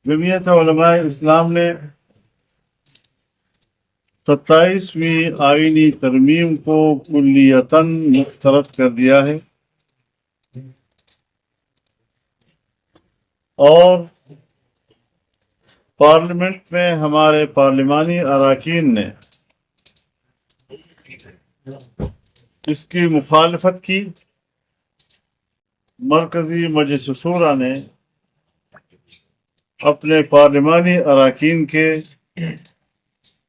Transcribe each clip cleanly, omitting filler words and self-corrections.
جمعیت علماء اسلام نے 27ویں آئینی ترمیم کو کلیتاً مسترد کر دیا ہے اور پارلیمنٹ میں ہمارے پارلیمانی اراکین نے اس کی مخالفت کی۔ مرکزی مجلس شورا نے اپنے پارلیمانی اراکین کے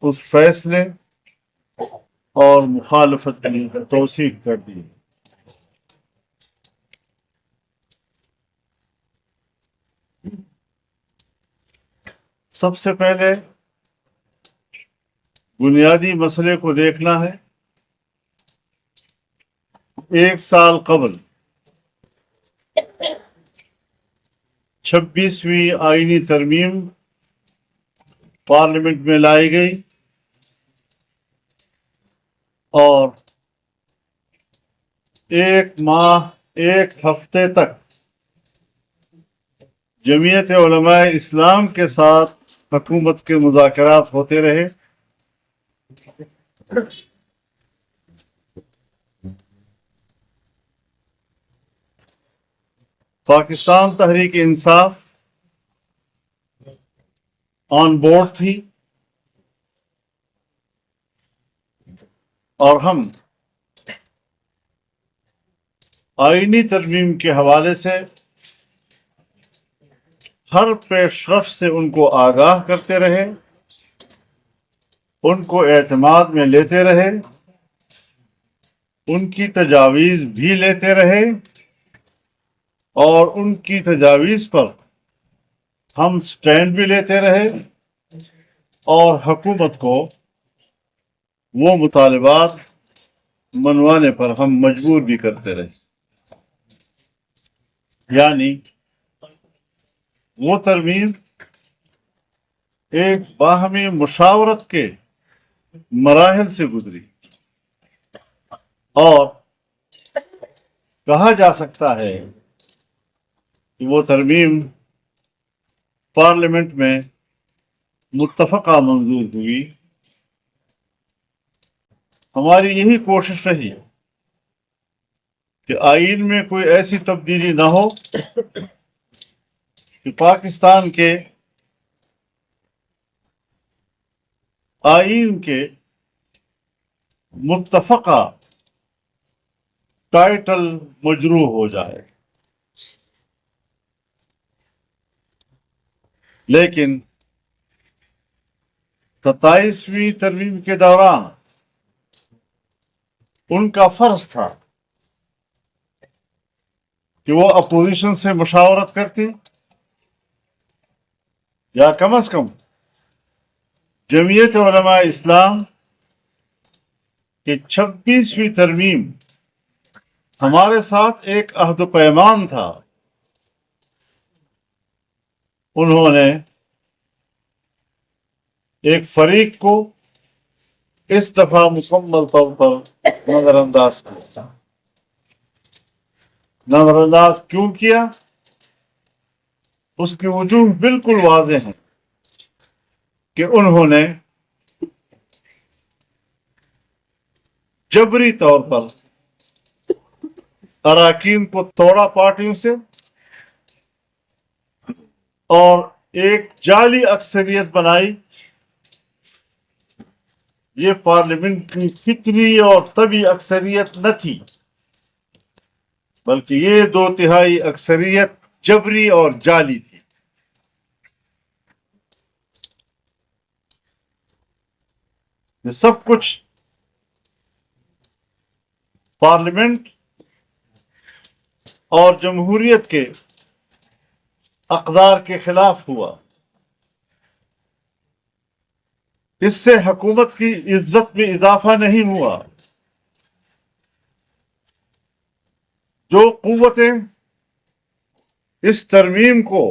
اس فیصلے اور مخالفت کی توثیق کر دی۔ سب سے پہلے بنیادی مسئلے کو دیکھنا ہے۔ 1 سال قبل 26ویں آئینی ترمیم پارلیمنٹ میں لائی گئی اور 1 ماہ 1 ہفتے تک جمعیت علماء اسلام کے ساتھ حکومت کے مذاکرات ہوتے رہے۔ پاکستان تحریک انصاف آن بورڈ تھی اور ہم آئینی ترمیم کے حوالے سے ہر پیش رفت سے ان کو آگاہ کرتے رہے، ان کو اعتماد میں لیتے رہے، ان کی تجاویز بھی لیتے رہے اور ان کی تجاویز پر ہم سٹینڈ بھی لیتے رہے اور حکومت کو وہ مطالبات منوانے پر ہم مجبور بھی کرتے رہے۔ یعنی وہ ترمیم ایک باہمی مشاورت کے مراحل سے گزری اور کہا جا سکتا ہے کہ وہ ترمیم پارلیمنٹ میں متفقہ منظور ہوئی۔ ہماری یہی کوشش رہی کہ آئین میں کوئی ایسی تبدیلی نہ ہو کہ پاکستان کے آئین کے متفقہ ٹائٹل مجروح ہو جائے، لیکن 27ویں ترمیم کے دوران ان کا فرض تھا کہ وہ اپوزیشن سے مشاورت کرتی یا کم از کم جمعیت علماء اسلام کی 26ویں ترمیم ہمارے ساتھ ایک عہد و پیمان تھا۔ انہوں نے ایک فریق کو اس دفعہ مکمل طور پر نظر انداز کیا۔ نظر انداز کیوں کیا؟ اس کی وجوہ بالکل واضح ہیں کہ انہوں نے جبری طور پر اراکین کو توڑا پارٹیوں سے اور ایک جعلی اکثریت بنائی۔ یہ پارلیمنٹ کی فطری اور طبعی اکثریت نہ تھی، بلکہ یہ 2/3 اکثریت جبری اور جعلی تھی۔ یہ سب کچھ پارلیمنٹ اور جمہوریت کے اقدار کے خلاف ہوا۔ اس سے حکومت کی عزت میں اضافہ نہیں ہوا۔ جو قوتیں اس ترمیم کو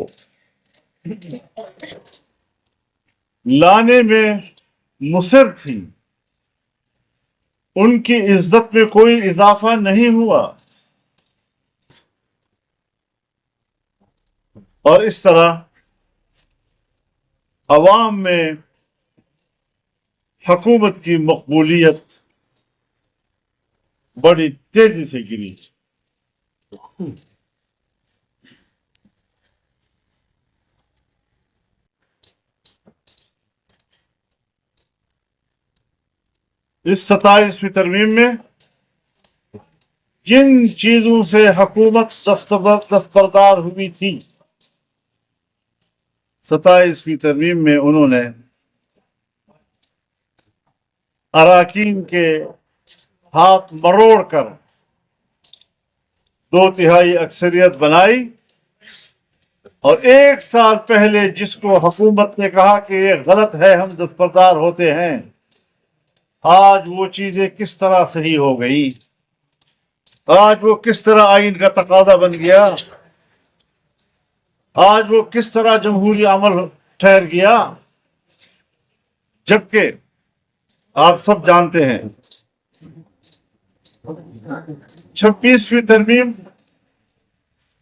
لانے میں مصر تھیں، ان کی عزت میں کوئی اضافہ نہیں ہوا، اور اس طرح عوام میں حکومت کی مقبولیت بڑی تیزی سے گری. اس 27ویں ترمیم میں جن چیزوں سے حکومت دستبردار ہوئی تھی، 27ویں ترمیم میں انہوں نے اراکین کے ہاتھ مروڑ کر 2/3 اکثریت بنائی، اور 1 سال پہلے جس کو حکومت نے کہا کہ یہ غلط ہے، ہم دستبردار ہوتے ہیں، آج وہ چیزیں کس طرح صحیح ہو گئی، آج وہ کس طرح آئین کا تقاضا بن گیا، آج وہ کس طرح جمہوری عمل ٹھہر گیا. جبکہ آپ سب جانتے ہیں 26ویں ترمیم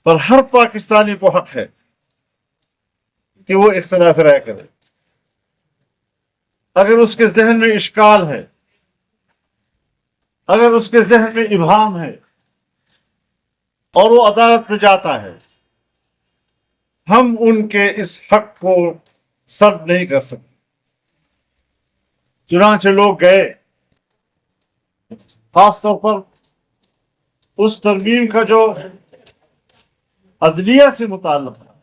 پر ہر پاکستانی کو حق ہے کہ وہ اختلاف رائے کرے. اگر اس کے ذہن میں اشکال ہے، اگر اس کے ذہن میں ابہام ہے اور وہ عدالت میں جاتا ہے، ہم ان کے اس حق کو سلب نہیں کر سکتے. چنانچہ لوگ گئے، خاص طور پر اس ترمیم کا جو عدلیہ سے متعلق تھا،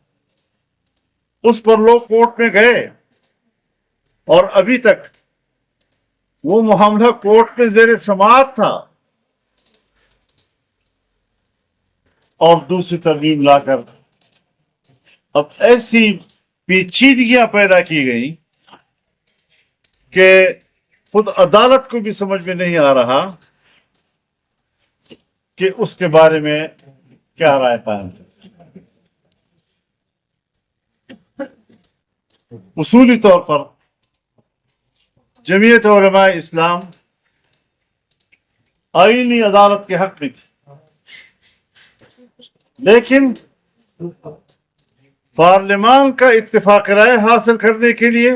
اس پر لوگ کورٹ میں گئے، اور ابھی تک وہ معاملہ کورٹ میں زیر سماعت تھا، اور دوسری ترمیم لا کر اب ایسی پیچیدگیاں پیدا کی گئی کہ خود عدالت کو بھی سمجھ میں نہیں آ رہا کہ اس کے بارے میں کیا رائے قائم ہے. اصولی طور پر جمعیت علماء اسلام آئینی عدالت کے حق میں تھی، لیکن پارلیمان کا اتفاق رائے حاصل کرنے کے لیے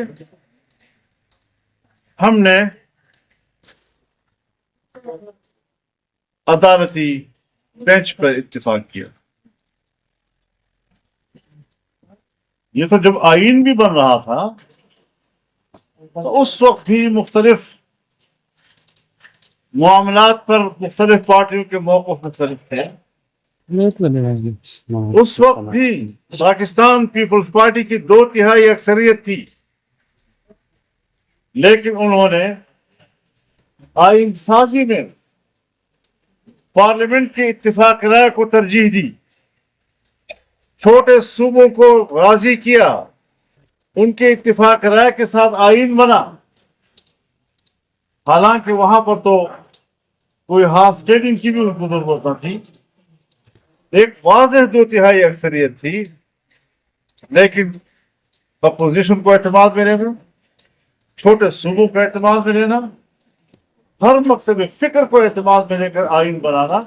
ہم نے عدالتی بینچ پر اتفاق کیا. یہ تو جب آئین بھی بن رہا تھا تو اس وقت بھی مختلف معاملات پر مختلف پارٹیوں کے موقف مختلف تھے. اس وقت بھی پاکستان پیپلز پارٹی کی 2/3 اکثریت تھی، لیکن انہوں نے آئین سازی میں پارلیمنٹ کے اتفاق رائے کو ترجیح دی، چھوٹے صوبوں کو راضی کیا، ان کے اتفاق رائے کے ساتھ آئین بنا. حالانکہ وہاں پر تو کوئی ہاف ٹریڈنگ کی بھی ان کو ضرورت نہ تھی، ایک واضح 2/3 اکثریت تھی، لیکن اپوزیشن کو اعتماد میں لینا، چھوٹے صوبوں کو اعتماد میں لینا، ہر مکتب فکر کو اعتماد میں لے کر آئین بنانا